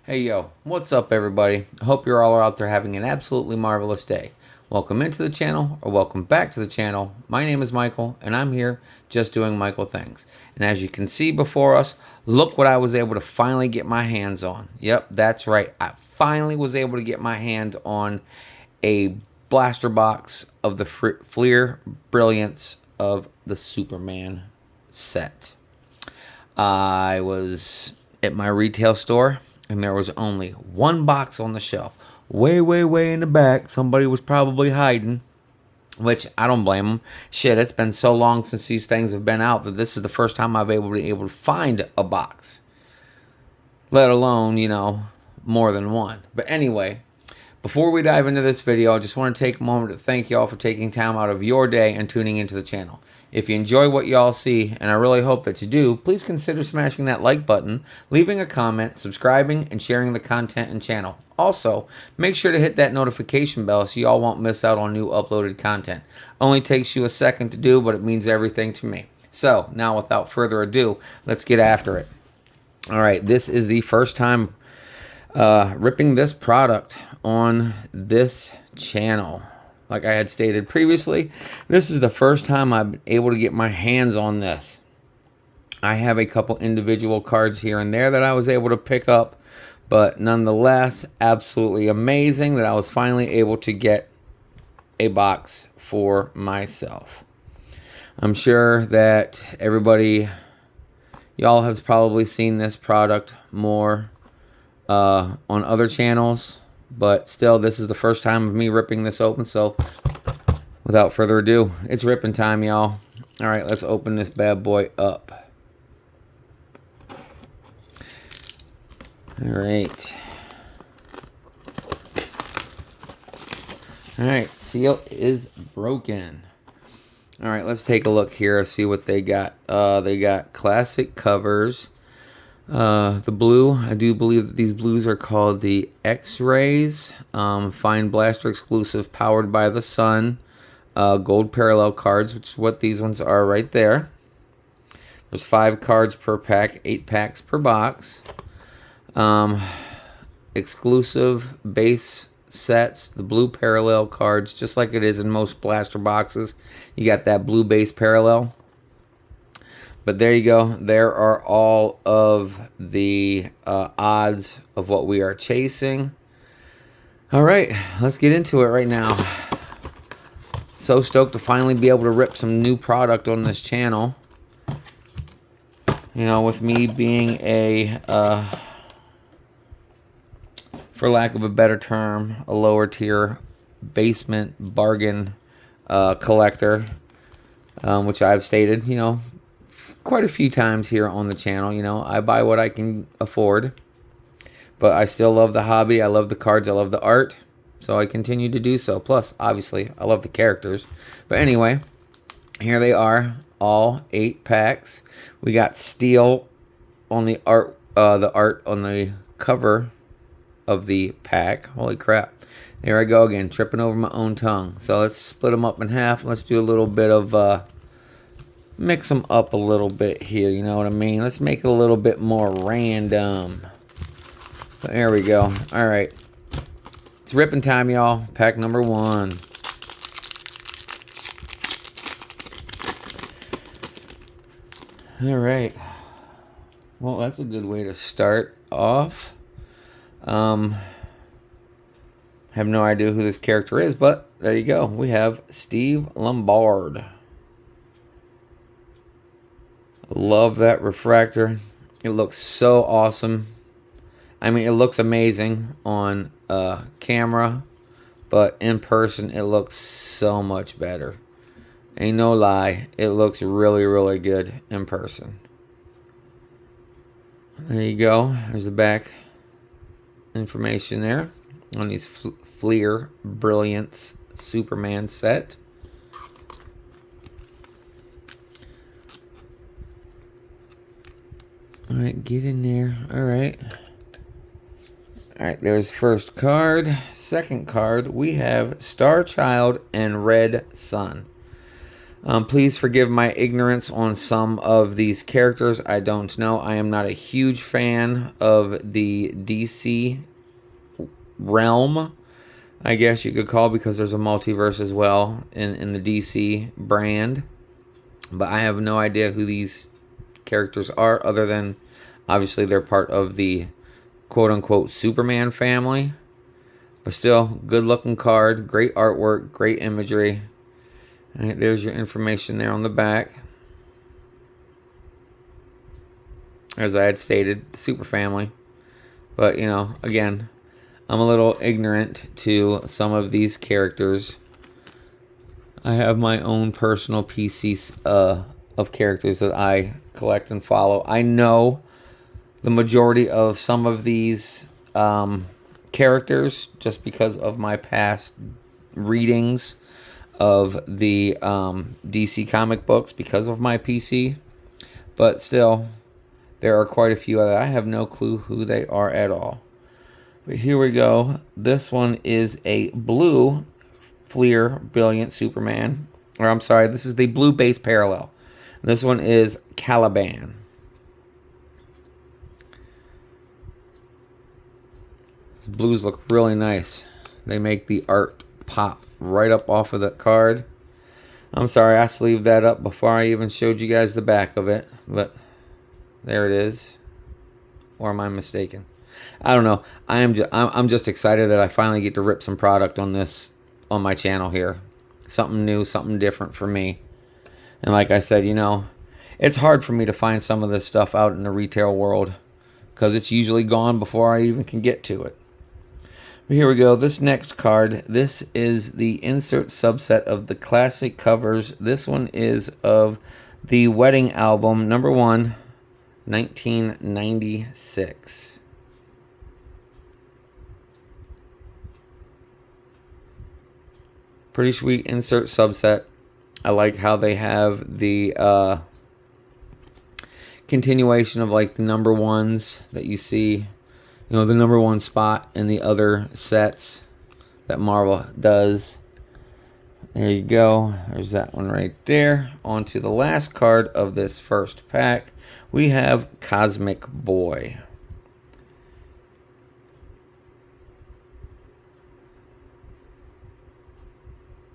Hey yo, what's up everybody? I hope you're all out there having an absolutely marvelous day. Welcome into the channel or welcome back to the channel. My name is Michael and I'm here just doing Michael things. And as you can see before us, look what I was able to finally get my hands on. Yep, that's right. I finally was able to get my hand on a blaster box of the Fleer Brilliance of the Superman set. I was at my retail store and there was only one box on the shelf. Way in the back. Somebody was probably hiding, which I don't blame them. Shit, it's been so long since these things have been out that this is the first time I've been able to find a box. Let alone, more than one. But anyway, before we dive into this video, I just want to take a moment to thank y'all for taking time out of your day and tuning into the channel. If you enjoy what y'all see, and I really hope that you do, please consider smashing that like button, leaving a comment, subscribing, and sharing the content and channel. Also, make sure to hit that notification bell so y'all won't miss out on new uploaded content. Only takes you a second to do, but it means everything to me. So, now without further ado, let's get after it. Alright, this is the first time ripping this product on this channel. Like I had stated previously, this is the first time I've been able to get my hands on this. I have a couple individual cards here and there that I was able to pick up, but nonetheless, absolutely amazing that I was finally able to get a box for myself. I'm sure that everybody, y'all have probably seen this product more on other channels, but still, this is the first time of me ripping this open, so without further ado, it's ripping time, y'all. Alright, let's open this bad boy up. Alright. Alright, seal is broken. Alright, let's take a look here, see what they got. They got classic covers. The blue, I do believe that these blues are called the X-Rays. Fine Blaster exclusive, powered by the sun. Gold parallel cards, which is what these ones are right there. There's 5 cards per pack, 8 packs per box. Exclusive base sets, the blue parallel cards, just like it is in most blaster boxes. You got that blue base parallel. But there you go. There are all of the odds of what we are chasing. All right, let's get into it right now. So stoked to finally be able to rip some new product on this channel. You know, with me being a, for lack of a better term, a lower tier basement bargain collector, which I've stated, quite a few times here on the channel. I buy what I can afford, but I still love the hobby. I love the cards. I love the art, so I continue to do so. Plus, obviously, I love the characters. But anyway, here they are, all 8 packs. We got steel on the art on the cover of the pack. Holy crap. There I go again, tripping over my own tongue. So let's split them up in half. Let's do a little bit of mix them up a little bit here, you know what I mean? Let's make it a little bit more random. But there we go. Alright. It's ripping time, y'all. Pack number 1. Alright. Well, that's a good way to start off. Have no idea who this character is, but there you go. We have Steve Lombard. Love that refractor. It looks so awesome. I mean, it looks amazing on camera, but in person it looks so much better. Ain't no lie, it looks really good in person. There you go. There's the back information there on these Fleer Brilliance Superman set. Alright, get in there. Alright. Alright, there's first card. Second card, we have Star Child and Red Sun. Please forgive my ignorance on some of these characters. I don't know. I am not a huge fan of the DC realm, I guess you could call, because there's a multiverse as well in the DC brand. But I have no idea who these characters are, other than obviously they're part of the quote-unquote Superman family. But still, good looking card, great artwork, great imagery. All right, there's your information there on the back. As I had stated, the Super Family. But, you know, again, I'm a little ignorant to some of these characters. I have my own personal PCs of characters that I collect and follow. I know the majority of some of these characters just because of my past readings of the DC comic books because of my PC. But still, there are quite a few that I have no clue who they are at all. But here we go. This one is a blue Fleer Brilliant Superman. Or I'm sorry, this is the blue base parallel. This one is Caliban. These blues look really nice. They make the art pop right up off of the card. I'm sorry, I sleeved that up before I even showed you guys the back of it. But there it is. Or am I mistaken? I don't know. I'm just excited that I finally get to rip some product on this on my channel here. Something new, something different for me. And like I said, you know, it's hard for me to find some of this stuff out in the retail world because it's usually gone before I even can get to it. But here we go. This next card, this is the insert subset of the classic covers. This one is of the Wedding Album, number 1, 1996. Pretty sweet insert subset. I like how they have the continuation of like the number ones that you see, you know, the number one spot in the other sets that Marvel does. There you go. There's that one right there. On to the last card of this first pack. We have Cosmic Boy.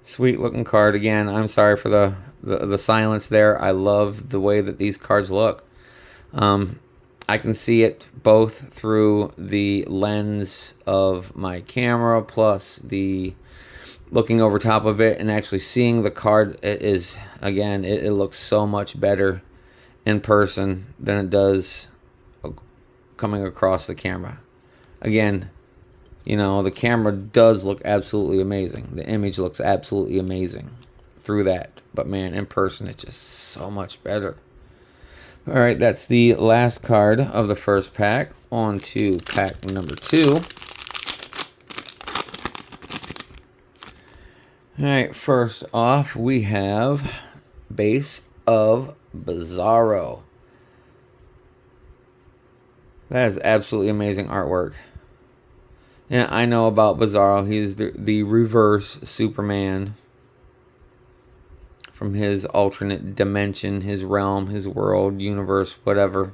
Sweet looking card again. I'm sorry for the silence there. I love the way that these cards look. I can see it both through the lens of my camera plus the looking over top of it and actually seeing the card. It is, again, it looks so much better in person than it does coming across the camera. Again, you know, the camera does look absolutely amazing. The image looks absolutely amazing through that. But man, in person, it's just so much better. All right, that's the last card of the first pack. On to pack number 2. All right, first off, we have base of Bizarro. That is absolutely amazing artwork. Yeah, I know about Bizarro. He's the reverse Superman from his alternate dimension, his realm, his world, universe, whatever.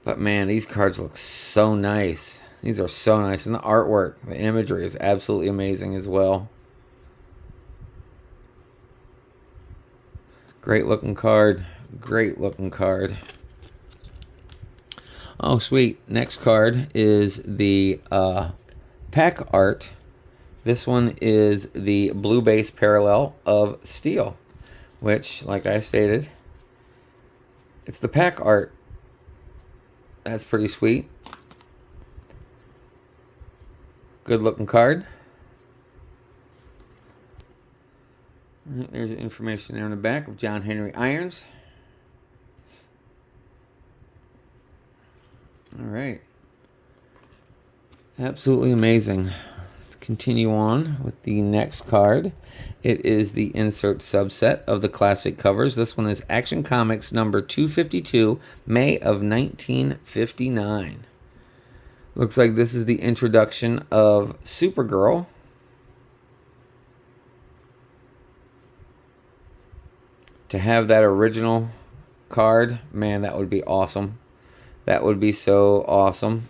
But man, these cards look so nice. These are so nice. And the artwork, the imagery is absolutely amazing as well. Great looking card. Great looking card. Oh, sweet. Next card is the pack art. This one is the blue base parallel of Steel, which, like I stated, it's the pack art. That's pretty sweet. Good looking card. There's information there on the back of John Henry Irons. All right. Absolutely amazing. Let's continue on with the next card. It is the insert subset of the classic covers. This one is Action Comics number 252, May of 1959. Looks like this is the introduction of Supergirl. To have that original card, man, that would be awesome. That would be so awesome.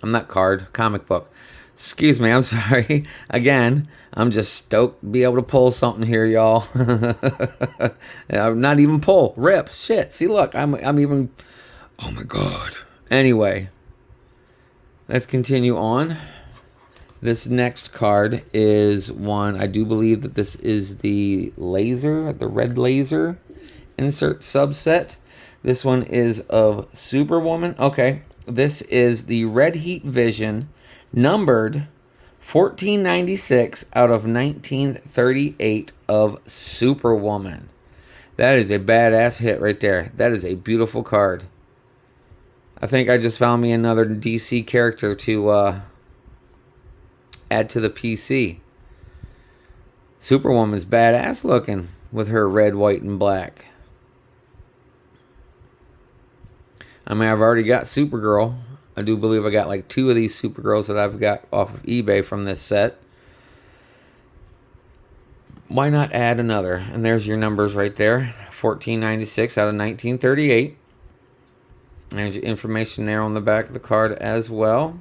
I'm not card, comic book. Excuse me, I'm sorry. Again, I'm just stoked to be able to pull something here, y'all. Not even pull, rip, shit. See, look, I'm even. Oh my god. Anyway, let's continue on. This next card is one. I do believe that this is the laser, the red laser insert subset. This one is of Superwoman. Okay, this is the Red Heat Vision, numbered 1496 out of 1938 of Superwoman. That is a badass hit right there. That is a beautiful card. I think I just found me another DC character to add to the PC. Superwoman's badass looking with her red, white, and black. I mean, I've already got Supergirl. I do believe I got like 2 of these Supergirls that I've got off of eBay from this set. Why not add another? And there's your numbers right there. 1496 out of 1938. There's your information there on the back of the card as well.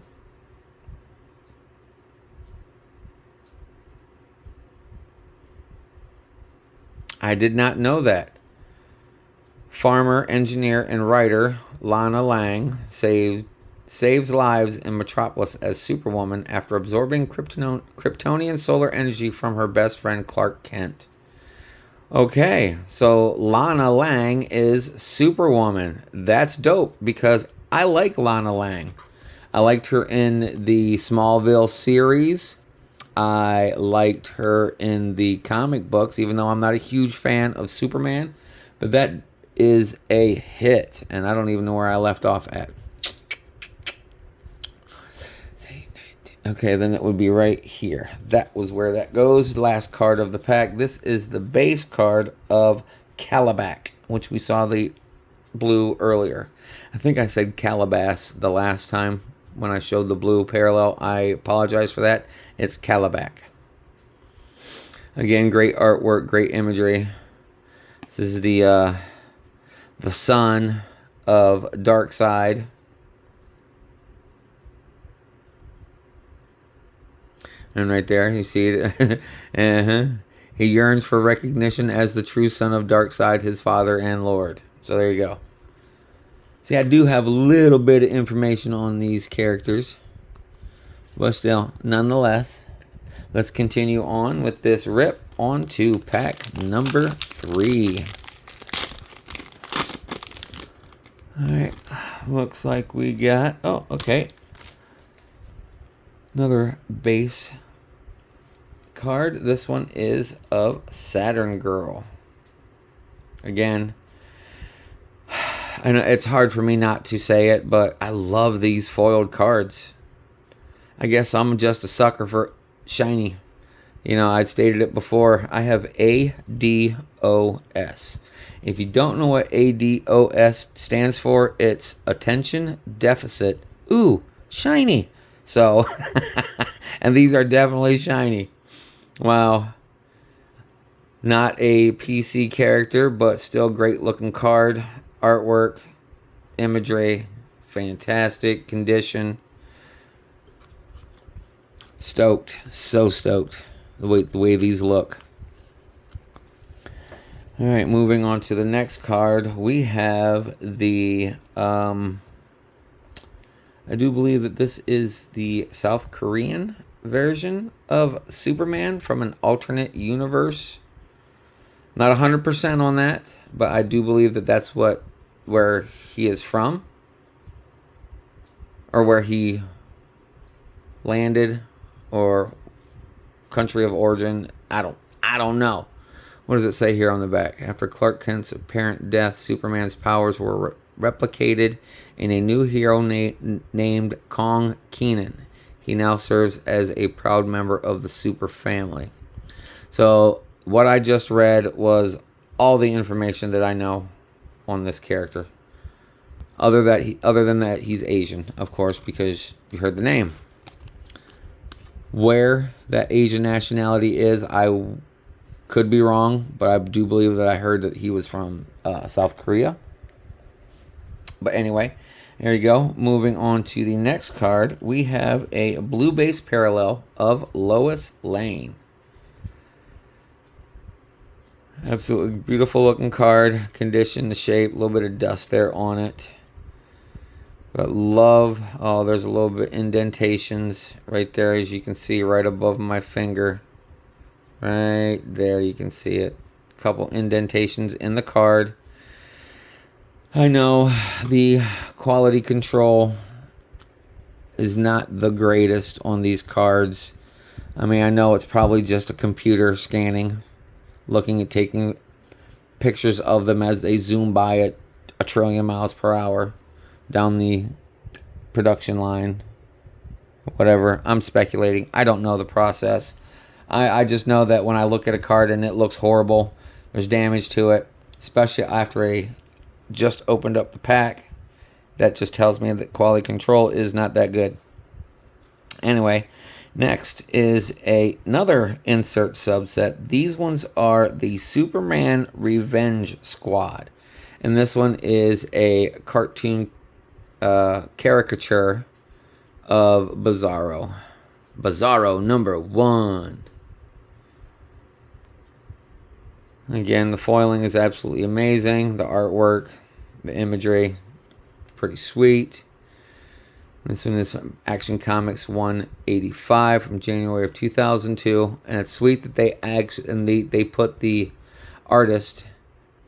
I did not know that. Farmer, engineer, and writer Lana Lang saves lives in Metropolis as Superwoman after absorbing Kryptonian solar energy from her best friend Clark Kent. Okay, so Lana Lang is Superwoman. That's dope because I like Lana Lang. I liked her in the Smallville series. I liked her in the comic books, even though I'm not a huge fan of Superman. But that is a hit, and I don't even know where I left off at. Okay, then it would be right here. That was where that goes. Last card of the pack. This is the base card of Calabac, which we saw the blue earlier. I think I said Calabas the last time when I showed the blue parallel. I apologize for that. It's Calabac. Again, great artwork, great imagery. This is the son of Darkseid. And right there, you see it. He yearns for recognition as the true son of Darkseid, his father and lord. So there you go. See, I do have a little bit of information on these characters. But still, nonetheless, let's continue on with this rip on to pack number 3. Alright, looks like we got... Oh, okay. Another base card. This one is of Saturn Girl. Again, I know it's hard for me not to say it, but I love these foiled cards. I guess I'm just a sucker for shiny. You know, I'd stated it before. I have ADOS. If you don't know what ADOS stands for, it's attention deficit. Ooh, shiny. So, and these are definitely shiny. Wow. Not a PC character, but still great looking card. Artwork, imagery, fantastic condition. Stoked. So stoked. The way these look. Alright, moving on to the next card. We have the... I do believe that this is the South Korean version of Superman from an alternate universe. Not 100% on that, but I do believe that that's where he is from. Or where he landed, or country of origin. I don't know. What does it say here on the back? After Clark Kent's apparent death, Superman's powers were replicated in a new hero named Kong Kenan. He now serves as a proud member of the Super family. So what I just read was all the information that I know on this character. Other than that, he's Asian, of course, because you heard the name. Where that Asian nationality is, I Could be wrong, but I do believe that I heard that he was from South Korea. But anyway, there you go. Moving on to the next card, we have a blue base parallel of Lois Lane. Absolutely beautiful looking card. Condition, the shape, a little bit of dust there on it. But love, oh, there's a little bit indentations right there, as you can see, right above my finger. Right there, you can see it. A couple indentations in the card. I know the quality control is not the greatest on these cards. I mean, I know it's probably just a computer scanning, looking at taking pictures of them as they zoom by at 1 trillion miles per hour down the production line. Whatever. I'm speculating. I don't know the process. I just know that when I look at a card and it looks horrible, there's damage to it, especially after I just opened up the pack. That just tells me that quality control is not that good. Anyway, next is another insert subset. These ones are the Superman Revenge Squad. And this one is a cartoon caricature of Bizarro. Bizarro number 1. Again, the foiling is absolutely amazing. The artwork, the imagery, pretty sweet. This one is from Action Comics 185 from January of 2002, and it's sweet that they put the artist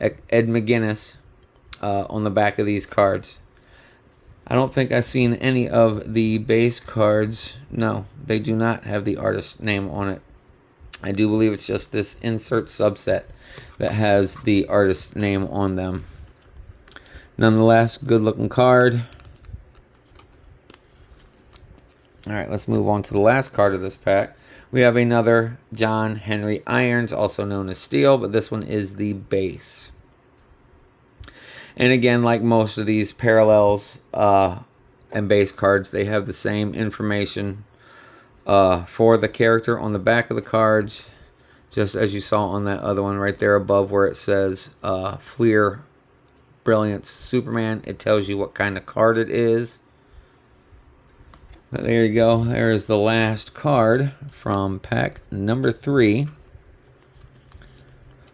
Ed McGuinness on the back of these cards. I don't think I've seen any of the base cards. No, they do not have the artist's name on it. I do believe it's just this insert subset that has the artist's name on them. Nonetheless, good looking card. Alright, let's move on to the last card of this pack. We have another John Henry Irons, also known as Steel, but this one is the base. And again, like most of these parallels and base cards, they have the same information for the character on the back of the cards, just as you saw on that other one right there above where it says Fleer Brilliance Superman. It tells you what kind of card it is. But there you go. There is the last card from pack number 3.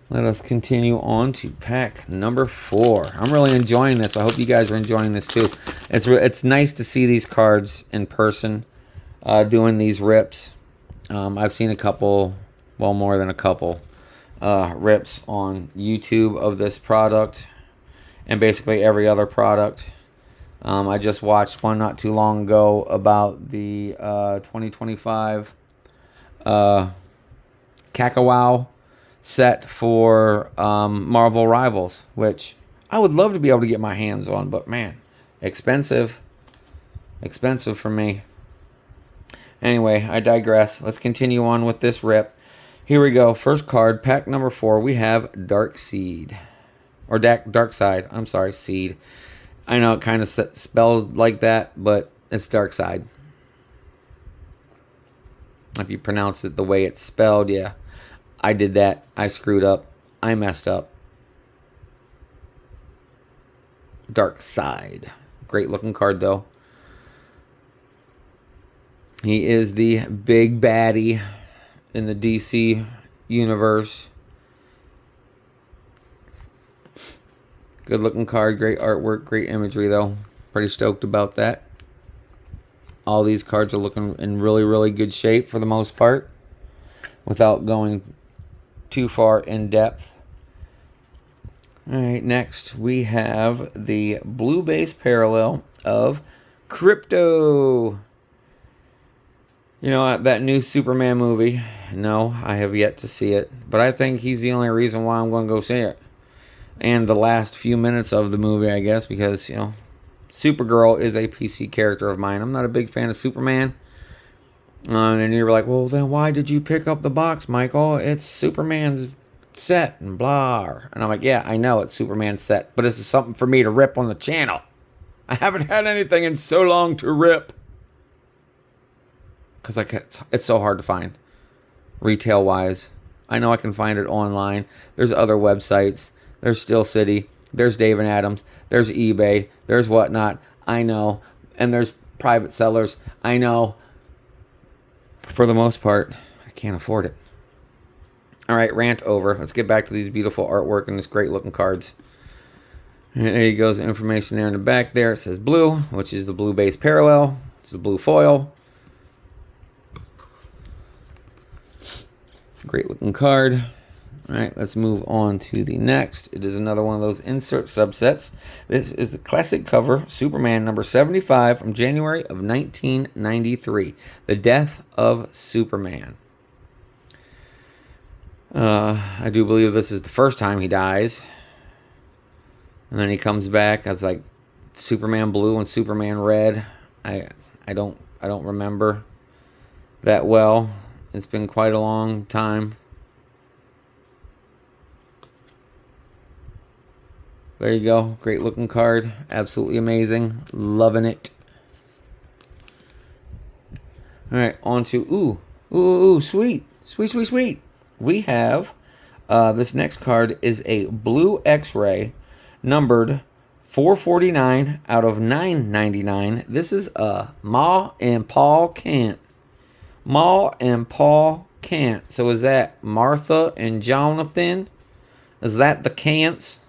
Let us continue on to pack number 4. I'm really enjoying this. I hope you guys are enjoying this too. It's nice to see these cards in person, doing these rips. I've seen a couple, well, more than a couple rips on YouTube of this product and basically every other product. I just watched one not too long ago about the 2025 Kakawow set for Marvel Rivals, which I would love to be able to get my hands on, but man, expensive for me. Anyway, I digress. Let's continue on with this rip. Here we go. First card, pack number 4. We have Darkseid, or Darkseid. I'm sorry, Seed. I know it kind of spelled like that, but it's Darkseid. If you pronounce it the way it's spelled, yeah. I did that. I screwed up. I messed up. Darkseid. Great looking card, though. He is the big baddie in the DC universe. Good looking card. Great artwork. Great imagery, though. Pretty stoked about that. All these cards are looking in really, really good shape for the most part, without going too far in depth. Alright, next we have the blue base parallel of Krypto. You know, that new Superman movie, no, I have yet to see it, but I think he's the only reason why I'm going to go see it. And the last few minutes of the movie, I guess, because, you know, Supergirl is a PC character of mine. I'm not a big fan of Superman. And you're like, well, then why did you pick up the box, Michael? It's Superman's set and blah. And I'm like, yeah, I know it's Superman's set, but this is something for me to rip on the channel. I haven't had anything in so long to rip. Because it's so hard to find, retail-wise. I know I can find it online. There's other websites. There's Steel City. There's Dave and Adams. There's eBay. There's whatnot. I know. And there's private sellers. I know. For the most part, I can't afford it. All right, rant over. Let's get back to these beautiful artwork and these great looking cards. And there you go. Information there in the back there. It says blue, which is the blue base parallel. It's the blue foil. Great looking card. All right, let's move on to the next. It is another one of those insert subsets. This is the classic cover, Superman number 75 from January of 1993. The Death of Superman. I do believe this is the first time he dies. And then he comes back as like Superman Blue and Superman Red. I don't remember that well. It's been quite a long time. There you go. Great looking card. Absolutely amazing. Loving it. All right, on to sweet. We have this next card is a blue X-ray numbered 449 out of 999. This is Ma and Paul Kent. Ma and Paul Kent. So is that Martha and Jonathan? Is that the Kents?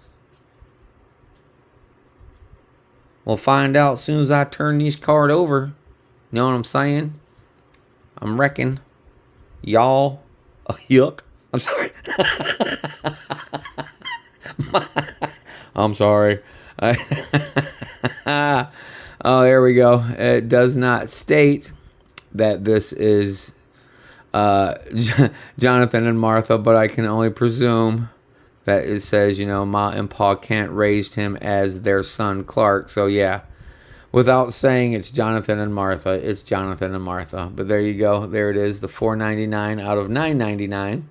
We'll find out as soon as I turn this card over. You know what I'm saying? I'm wrecking. Y'all a yuck. I'm sorry. I'm sorry. Oh, there we go. It does not state that this is Jonathan and Martha, but I can only presume that it says, Ma and Pa Kent raised him as their son Clark. So, yeah, without saying it's Jonathan and Martha, it's Jonathan and Martha. But there you go. There it is, the $4.99 out of $9.99.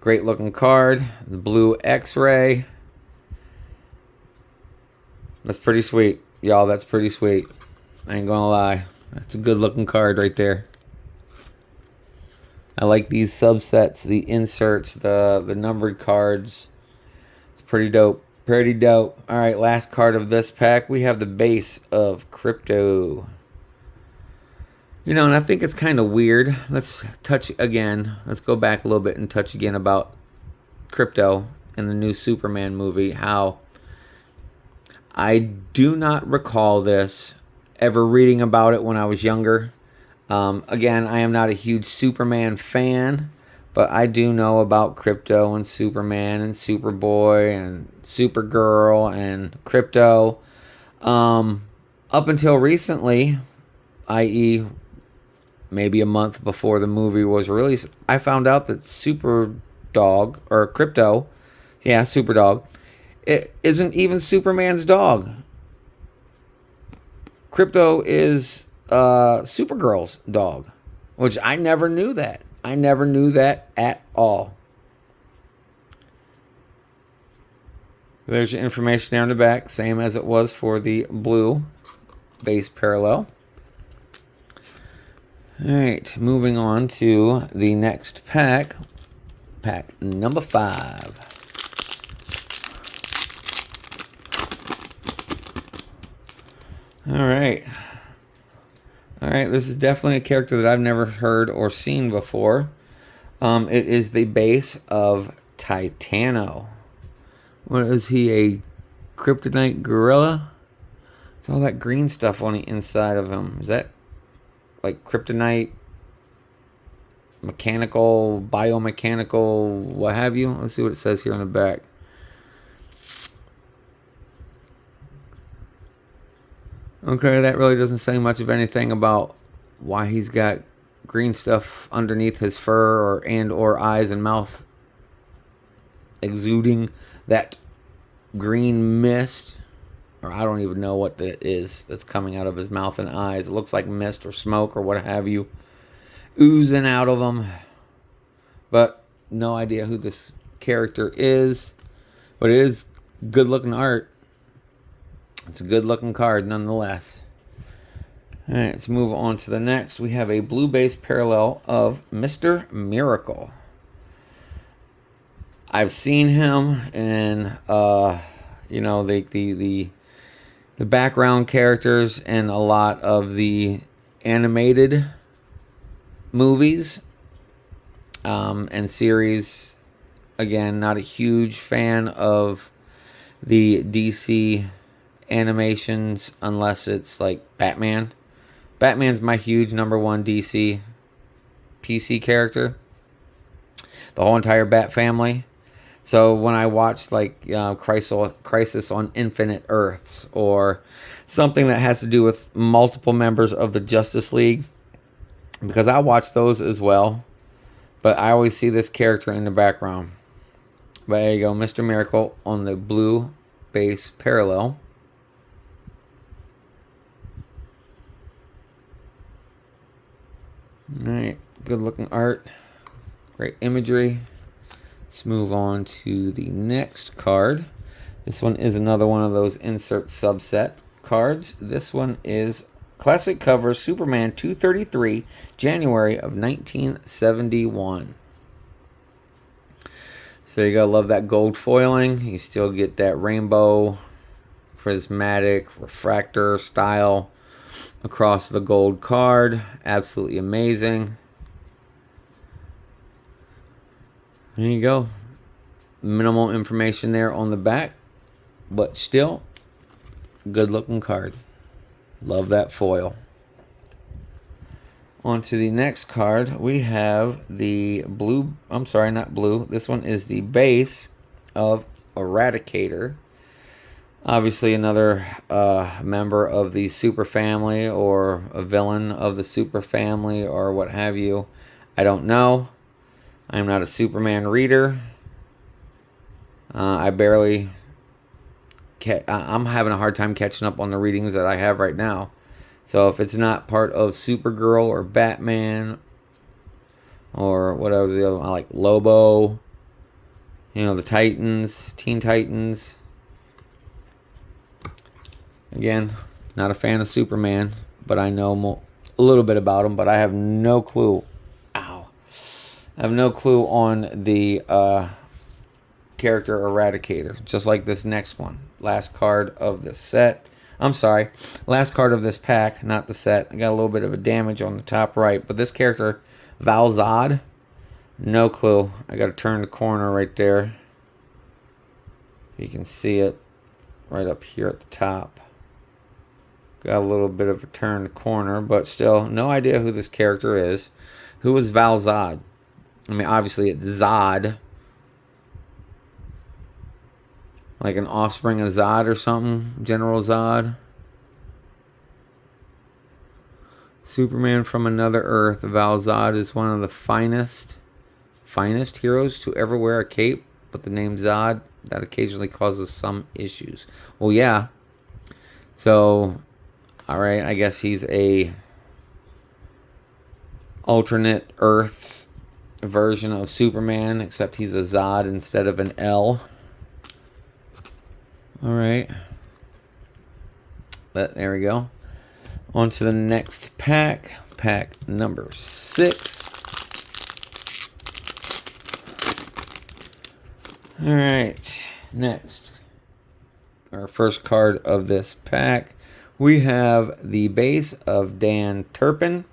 Great looking card. The blue X-ray. That's pretty sweet. Y'all, that's pretty sweet. I ain't gonna lie. That's a good looking card right there. I like these subsets, the inserts, the numbered cards. It's pretty dope. Pretty dope. All right, last card of this pack. We have the base of Krypto. And I think it's kind of weird. Let's touch again. Let's go back a little bit and touch again about Krypto in the new Superman movie. How I do not recall this ever reading about it when I was younger. Again, I am not a huge Superman fan, but I do know about Krypto and Superman and Superboy and Supergirl and Krypto. Up until recently, i.e., maybe a month before the movie was released, I found out that Superdog, or Krypto, Superdog, it isn't even Superman's dog. Krypto is Supergirl's dog, which I never knew that. I never knew that at all. There's your information there on the back, same as it was for the blue base parallel. All right, moving on to the next pack. Pack number 5. All right. This is definitely a character that I've never heard or seen before. It is the base of Titano. What is he, a kryptonite gorilla? It's all that green stuff on the inside of him. Is that like kryptonite, mechanical, biomechanical, what have you? Let's see what it says here on the back. Okay, that really doesn't say much of anything about why he's got green stuff underneath his fur or eyes and mouth exuding that green mist. Or I don't even know what that is that's coming out of his mouth and eyes. It looks like mist or smoke or what have you oozing out of them. But no idea who this character is. But it is good looking art. It's a good looking card nonetheless. All right, let's move on to the next. We have a blue base parallel of Mr. Miracle. I've seen him in, the background characters and a lot of the animated movies and series. Again, not a huge fan of the DC animations unless it's like Batman. Batman's my huge number one DC PC character. The whole entire Bat family. So when I watched like Crisis on Infinite Earths or something that has to do with multiple members of the Justice League, because I watch those as well, but I always see this character in the background. But there you go, Mr. Miracle on the blue base parallel. Alright, good looking art, great imagery. Let's move on to the next card. This one is another one of those insert subset cards. This one is classic cover Superman 233, January of 1971. So there you go, love that gold foiling. You still get that rainbow, prismatic, refractor style across the gold card. Absolutely amazing. There you go. Minimal information there on the back, but still good looking card. Love that foil. On to the next card, we have the blue, I'm sorry, not blue. This one is the base of Eradicator. Obviously another member of the Super Family or a villain of the Super Family or what have you. I don't know. I'm not a Superman reader. I'm having a hard time catching up on the readings that I have right now. So if it's not part of Supergirl or Batman or whatever the other one, like Lobo, the Titans, Teen Titans. Again, not a fan of Superman, but I know a little bit about him, but I have no clue. I have no clue on the character Eradicator, just like this next one. Last card of the set. I'm sorry, last card of this pack, not the set. I got a little bit of a damage on the top right, but this character, Val-Zod, no clue. I got to turn the corner right there. You can see it right up here at the top. Got a little bit of a turn the corner, but still, no idea who this character is. Who is Val-Zod? I mean, obviously it's Zod. Like an offspring of Zod or something. General Zod. Superman from Another Earth. Val-Zod is one of the finest heroes to ever wear a cape. But the name Zod, that occasionally causes some issues. Well, yeah. So, alright, I guess he's a alternate Earth's version of Superman, except he's a Zod instead of an L. Alright. But there we go. On to the next pack. Pack number 6. Alright. Next. Our first card of this pack. We have the base of Dan Turpin.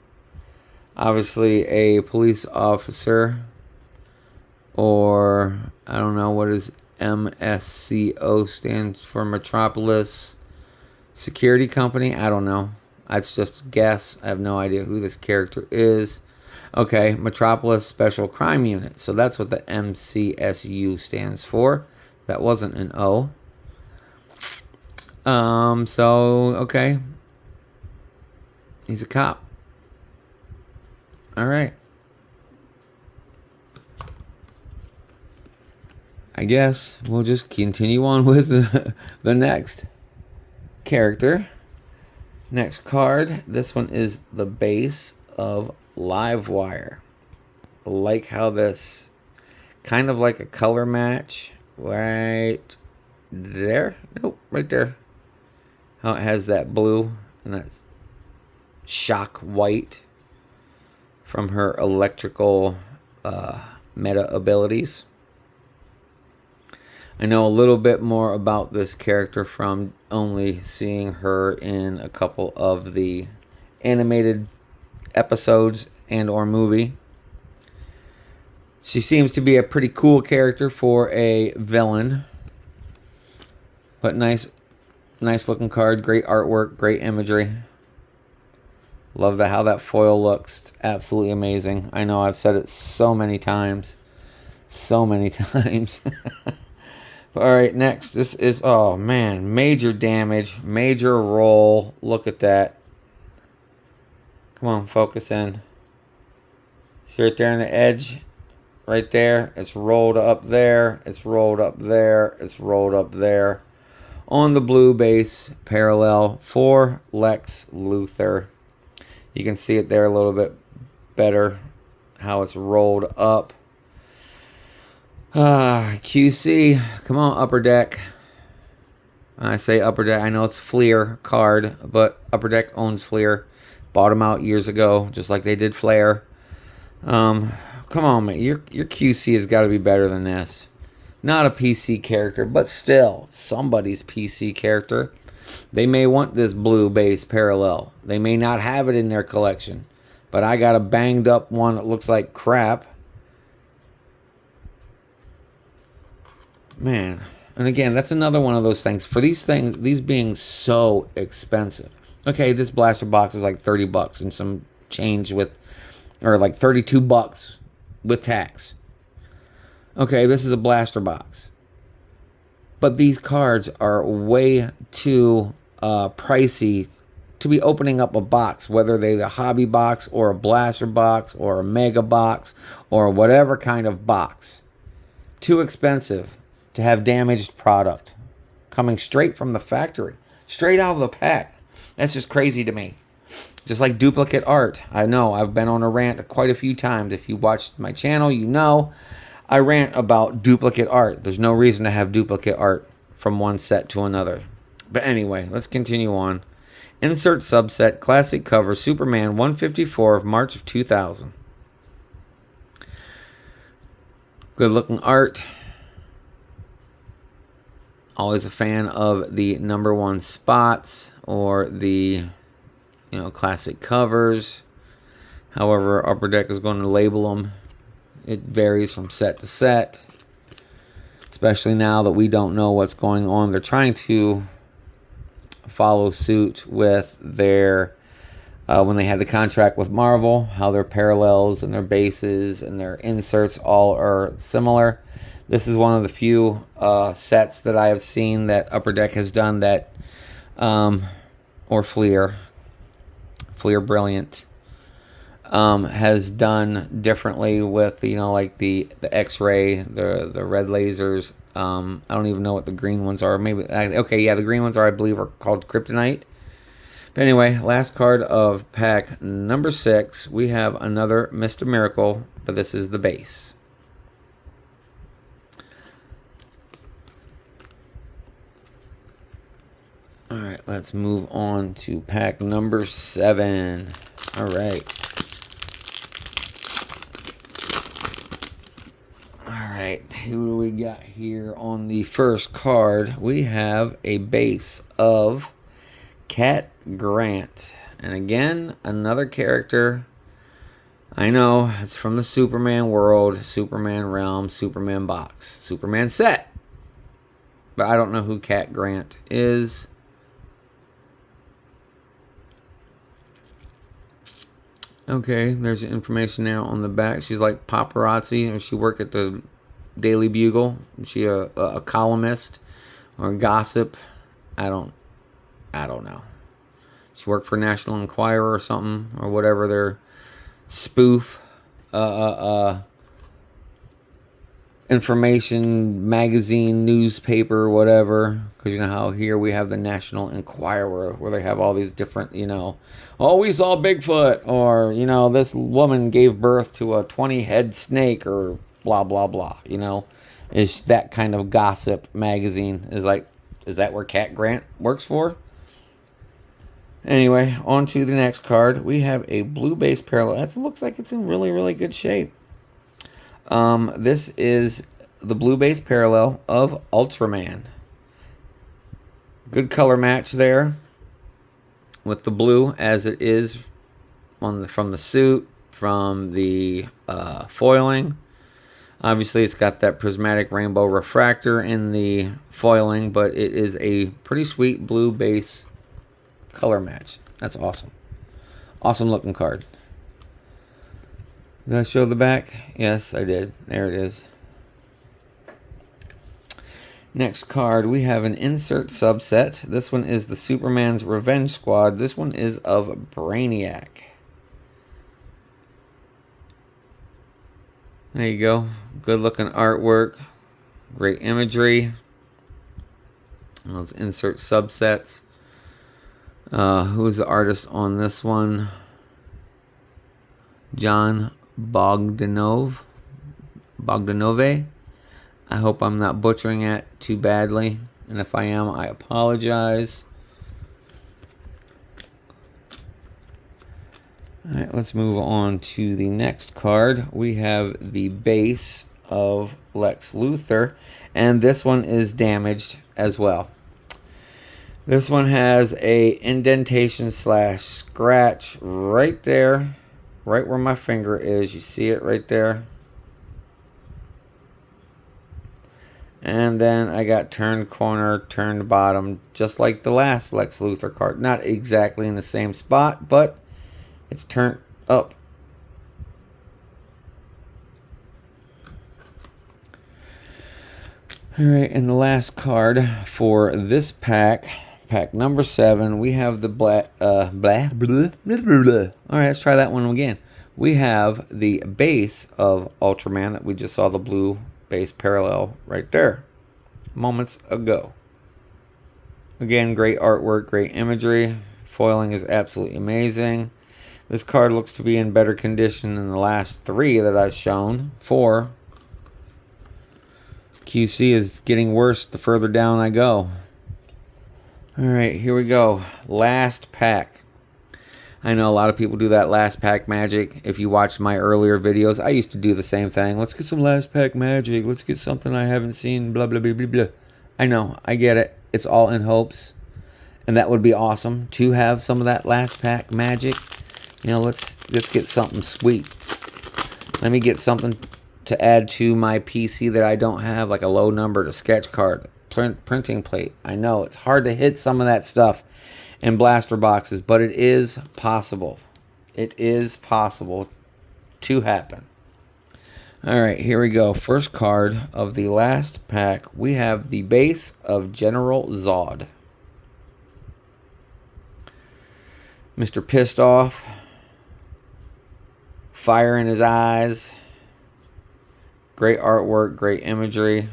Obviously a police officer, or I don't know what is MSCO stands for, Metropolis Security Company. I don't know. That's just a guess. I have no idea who this character is. Okay, Metropolis Special Crime Unit. So that's what the MCSU stands for. That wasn't an O. Okay. He's a cop. Alright. I guess we'll just continue on with the next character. Next card. This one is the base of Livewire. I like how this kind of like a color match right there. Nope, right there. How it has that blue and that shock white from her electrical meta abilities. I know a little bit more about this character from only seeing her in a couple of the animated episodes and or movie. She seems to be a pretty cool character for a villain. But nice looking card, great artwork, great imagery. Love how that foil looks. Absolutely amazing. I know I've said it so many times. So many times. Alright, next. This is, oh man, major damage, major roll. Look at that. Come on, focus in. See right there on the edge? Right there. It's rolled up there. It's rolled up there. It's rolled up there. On the blue base, parallel for Lex Luthor. You can see it there a little bit better, how it's rolled up. QC, come on, Upper Deck. When I say Upper Deck, I know it's Fleer card, but Upper Deck owns Fleer. Bought them out years ago, just like they did Flair. Come on, man. Your QC has got to be better than this. Not a PC character, but still somebody's PC character. They may want this blue base parallel. They may not have it in their collection, but I got a banged up one that looks like crap. Man, and again, that's another one of those things. For these things, these being so expensive. Okay, this blaster box was like $30 and some change with, or like $32 with tax. Okay, this is a blaster box. But these cards are way too pricey to be opening up a box, whether they're a hobby box or a blaster box or a mega box or whatever kind of box. Too expensive to have damaged product coming straight from the factory, straight out of the pack. That's just crazy to me. Just like duplicate art. I know I've been on a rant quite a few times. If you watched my channel, you know I rant about duplicate art. There's no reason to have duplicate art from one set to another. But anyway, let's continue on. Insert subset, classic cover, Superman 154 of March of 2000. Good looking art. Always a fan of the number one spots or the, classic covers. However, Upper Deck is going to label them. It varies from set to set, especially now that we don't know what's going on. They're trying to follow suit with their, when they had the contract with Marvel, how their parallels and their bases and their inserts all are similar. This is one of the few sets that I have seen that Upper Deck has done that, or Fleer Brilliant, has done differently with, like the X-ray, the red lasers. I don't even know what the green ones are. Maybe, okay, yeah, the green ones I believe, are called Kryptonite. But anyway, last card of pack number 6. We have another Mr. Miracle, but this is the base. Alright, let's move on to pack number 7. Alright. Alright, who do we got here on the first card? We have a base of Cat Grant. And again, another character. I know, it's from the Superman world, Superman realm, Superman box, Superman set. But I don't know who Cat Grant is. Okay, there's information now on the back. She's like paparazzi. She worked at the Daily Bugle. Is she a columnist or a gossip? I don't know. She worked for National Enquirer or something, or whatever their spoof information magazine, newspaper, whatever. Because you know how here we have the National Enquirer, where they have all these different, oh, we saw Bigfoot, or, this woman gave birth to a 20-head snake, or blah, blah, blah, Is that kind of gossip magazine. Is that where Cat Grant works for? Anyway, on to the next card. We have a blue base parallel. That looks like it's in really, really good shape. This is the blue base parallel of Ultraman. Good color match there with the blue as it is from the suit, from the foiling. Obviously, it's got that prismatic rainbow refractor in the foiling, but it is a pretty sweet blue base color match. That's awesome. Awesome looking card. Did I show the back? Yes, I did. There it is. Next card, we have an insert subset. This one is the Superman's Revenge Squad. This one is of Brainiac. There you go. Good looking artwork. Great imagery. Those insert subsets. Who's the artist on this one? John Bogdanove. I hope I'm not butchering it too badly. And if I am, I apologize. Alright, let's move on to the next card. We have the base of Lex Luthor. And this one is damaged as well. This one has a indentation / scratch right there. Right where my finger is. You see it right there. And then I got turned corner, turned bottom, just like the last Lex Luthor card. Not exactly in the same spot, but it's turned up. Alright, and the last card for this pack, pack number 7, we have the Alright, let's try that one again. We have the base of Ultraman that we just saw the blue base parallel right there moments ago. Again, great artwork, great imagery. Foiling is absolutely amazing. This card looks to be in better condition than the last 3 that I've shown. 4. QC is getting worse the further down I go. Alright, here we go. Last pack. I know a lot of people do that last pack magic. If you watched my earlier videos, I used to do the same thing. Let's get some last pack magic. Let's get something I haven't seen. Blah, blah, blah, blah, blah. I know. I get it. It's all in hopes. And that would be awesome to have some of that last pack magic. You know, let's get something sweet. Let me get something to add to my PC that I don't have, like a low number to sketch card, printing plate. I know it's hard to hit some of that stuff in blaster boxes, but it is possible. It is possible to happen. Alright, here we go. First card of the last pack. We have the base of General Zod. Mr. Pissed Off. Fire in his eyes. Great artwork, great imagery.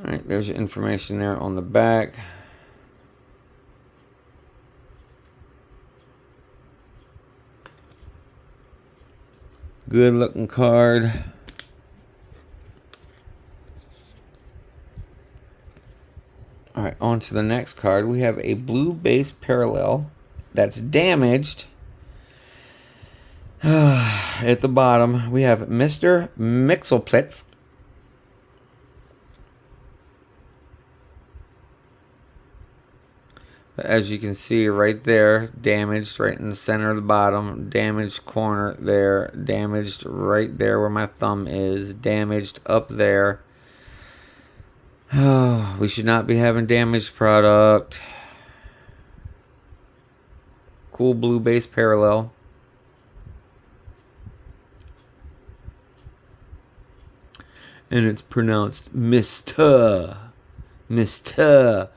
Alright, there's your information there on the back. Good looking card. Alright, on to the next card. We have a blue base parallel that's damaged. At the bottom, we have Mr. Mxyzptlk. As you can see right there, damaged right in the center of the bottom, damaged corner there, damaged right there where my thumb is, damaged up there. Oh, we should not be having damaged product. Cool blue base parallel. And it's pronounced Mr. Mxyzptlk.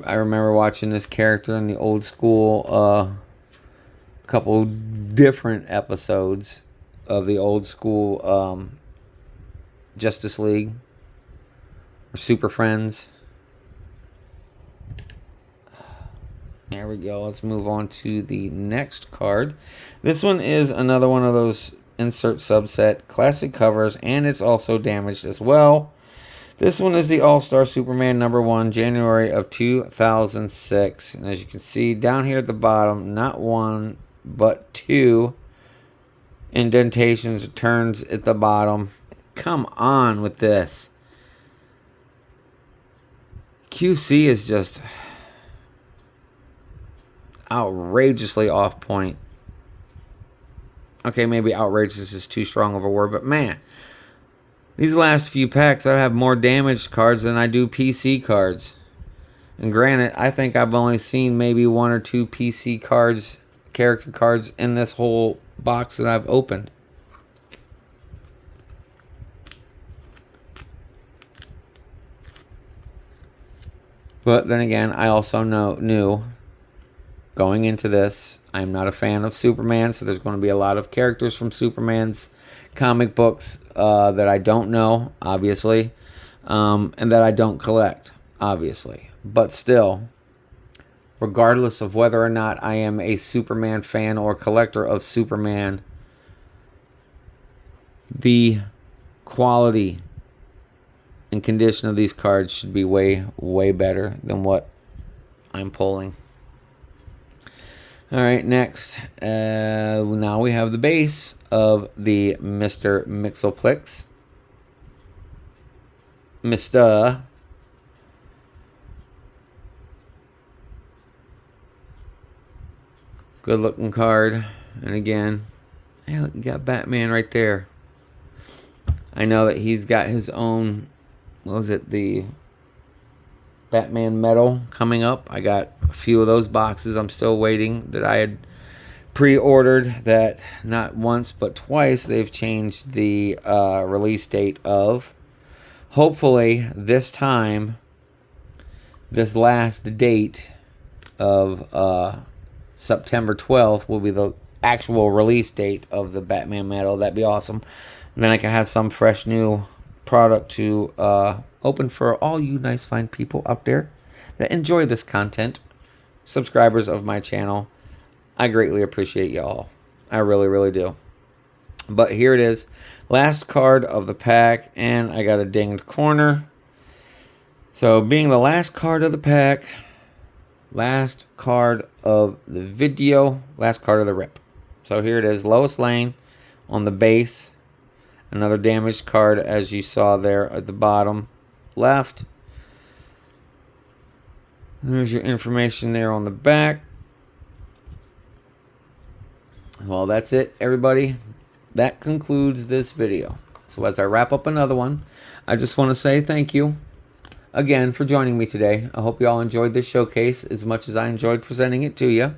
I remember watching this character in the old school, couple different episodes of the old school Justice League or Super Friends. There we go. Let's move on to the next card. This one is another one of those insert subset, classic covers, and it's also damaged as well. This one is the All-Star Superman #1, January of 2006. And as you can see down here at the bottom, not one, but two indentations, turns at the bottom. Come on with this. QC is just outrageously off point. Okay, maybe outrageous is too strong of a word, but man, these last few packs, I have more damaged cards than I do PC cards. And granted, I think I've only seen maybe 1 or 2 PC cards, character cards, in this whole box that I've opened. But then again, I also knew going into this, I'm not a fan of Superman, so there's going to be a lot of characters from Superman's comic books that I don't know, obviously, and that I don't collect, obviously. But still, regardless of whether or not I am a Superman fan or collector of Superman, the quality and condition of these cards should be way, way better than what I'm pulling. Alright, next, now we have the base of the Mr. Mxyzptlk. Mr. Good looking card. And again, hey, look, you got Batman right there. I know that he's got his own, what was it, the Batman medal coming up. I got a few of those boxes I'm still waiting that I had pre-ordered that not once but twice they've changed the release date of. Hopefully this time, this last date of September 12th will be the actual release date of the Batman medal. That'd be awesome. And then I can have some fresh new product to open for all you nice fine people out there that enjoy this content, subscribers of my channel. I greatly appreciate y'all. I really, really do. But here it is, last card of the pack, and I got a dinged corner. So being the last card of the pack, last card of the video, last card of the rip. So here it is, Lois Lane on the base. Another damaged card, as you saw there at the bottom left. There's your information there on the back. Well, that's it, everybody. That concludes this video. So as I wrap up another one, I just want to say thank you again for joining me today. I hope you all enjoyed this showcase as much as I enjoyed presenting it to you.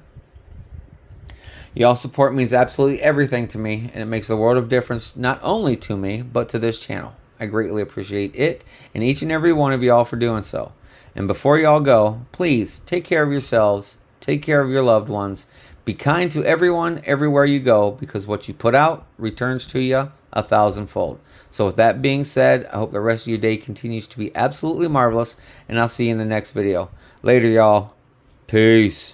Y'all support means absolutely everything to me, and it makes a world of difference not only to me, but to this channel. I greatly appreciate it and each and every one of y'all for doing so. And before y'all go, please take care of yourselves, take care of your loved ones, be kind to everyone everywhere you go, because what you put out returns to you 1,000-fold. So with that being said, I hope the rest of your day continues to be absolutely marvelous, and I'll see you in the next video. Later, y'all. Peace.